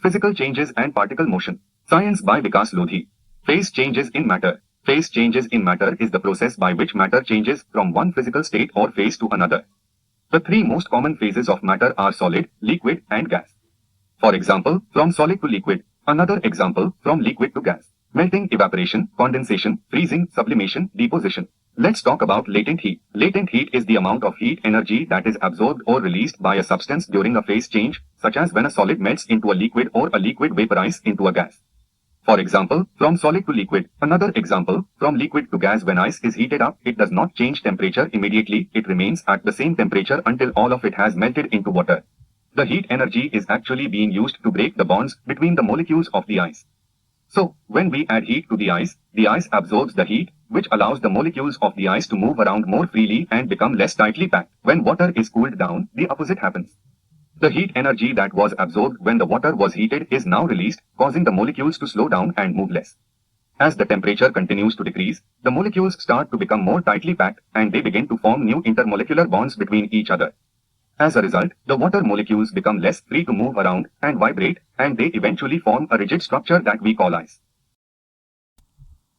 Physical changes and particle motion. Science by Vikas Lodhi. Phase changes in matter. Phase changes in matter is the process by which matter changes from one physical state or phase to another. The three most common phases of matter are solid, liquid, and gas. For example, from solid to liquid. Another example, from liquid to gas. Melting, evaporation, condensation, freezing, sublimation, deposition. Let's talk about latent heat. Latent heat is the amount of heat energy that is absorbed or released by a substance during a phase change, such as when a solid melts into a liquid or a liquid vaporizes into a gas. For example, from solid to liquid. Another example, from liquid to gas. When ice is heated up, it does not change temperature immediately, it remains at the same temperature until all of it has melted into water. The heat energy is actually being used to break the bonds between the molecules of the ice. So, when we add heat to the ice absorbs the heat, which allows the molecules of the ice to move around more freely and become less tightly packed. When water is cooled down, the opposite happens. The heat energy that was absorbed when the water was heated is now released, causing the molecules to slow down and move less. As the temperature continues to decrease, the molecules start to become more tightly packed and they begin to form new intermolecular bonds between each other. As a result, the water molecules become less free to move around and vibrate, and they eventually form a rigid structure that we call ice.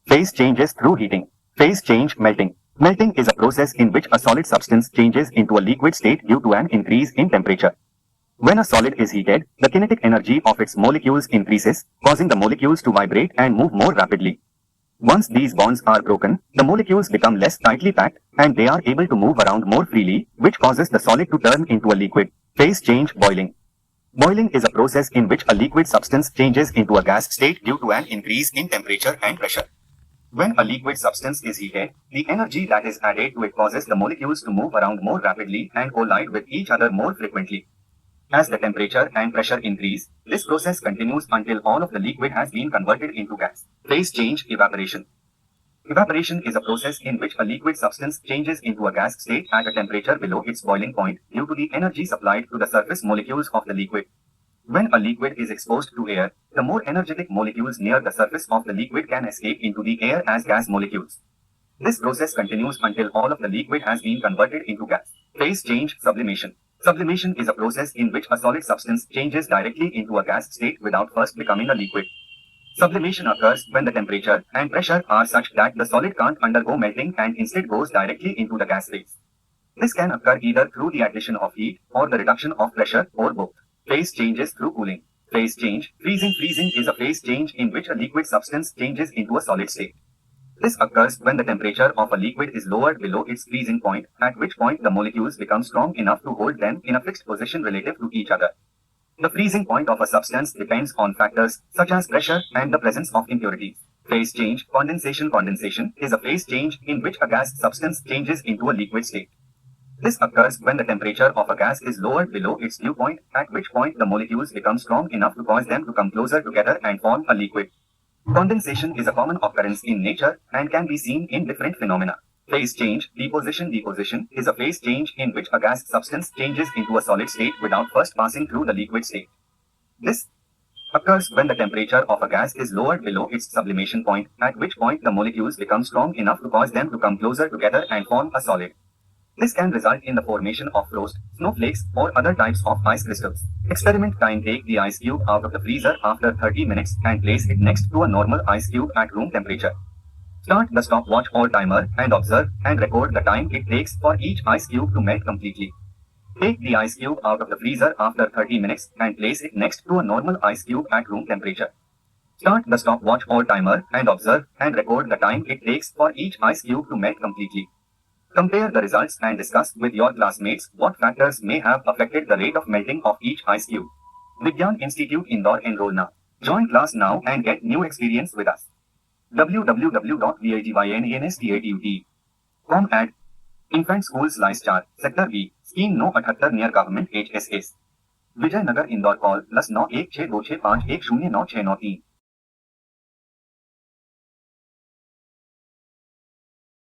Phase changes through heating. Phase change melting. Melting is a process in which a solid substance changes into a liquid state due to an increase in temperature. When a solid is heated, the kinetic energy of its molecules increases, causing the molecules to vibrate and move more rapidly. Once these bonds are broken, the molecules become less tightly packed and they are able to move around more freely, which causes the solid to turn into a liquid. Phase change boiling. Boiling is a process in which a liquid substance changes into a gas state due to an increase in temperature and pressure. When a liquid substance is heated, the energy that is added to it causes the molecules to move around more rapidly and collide with each other more frequently. As the temperature and pressure increase, this process continues until all of the liquid has been converted into gas. Phase change evaporation. Evaporation is a process in which a liquid substance changes into a gas state at a temperature below its boiling point due to the energy supplied to the surface molecules of the liquid. When a liquid is exposed to air, the more energetic molecules near the surface of the liquid can escape into the air as gas molecules. This process continues until all of the liquid has been converted into gas. Phase change sublimation. Sublimation is a process in which a solid substance changes directly into a gas state without first becoming a liquid. Sublimation occurs when the temperature and pressure are such that the solid can't undergo melting and instead goes directly into the gas phase. This can occur either through the addition of heat or the reduction of pressure or both. Phase changes through cooling. Phase change, freezing. Freezing is a phase change in which a liquid substance changes into a solid state. This occurs when the temperature of a liquid is lowered below its freezing point, at which point the molecules become strong enough to hold them in a fixed position relative to each other. The freezing point of a substance depends on factors such as pressure and the presence of impurities. Phase change, condensation. Condensation is a phase change in which a gas substance changes into a liquid state. This occurs when the temperature of a gas is lowered below its dew point, at which point the molecules become strong enough to cause them to come closer together and form a liquid. Condensation is a common occurrence in nature and can be seen in different phenomena. Phase change, deposition. Deposition is a phase change in which a gas substance changes into a solid state without first passing through the liquid state. This occurs when the temperature of a gas is lowered below its sublimation point, at which point the molecules become strong enough to cause them to come closer together and form a solid. This can result in the formation of frost, snowflakes, or other types of ice crystals. Experiment time. Take the ice cube out of the freezer after 30 minutes and place it next to a normal ice cube at room temperature. Start the stopwatch or timer and observe and record the time it takes for each ice cube to melt completely. Take the ice cube out of the freezer after 30 minutes and place it next to a normal ice cube at room temperature. Start the stopwatch or timer and observe and record the time it takes for each ice cube to melt completely. Compare the results and discuss with your classmates what factors may have affected the rate of melting of each ice cube. Vigyan Institute Indore. Enroll now. Join class now and get new experience with us. www.vigyaninstitute.com ad. Infant Schools Lice Char, Sector B, Scheme No 78 near Government HSS. Vijaynagar Indore. Call +916265109693.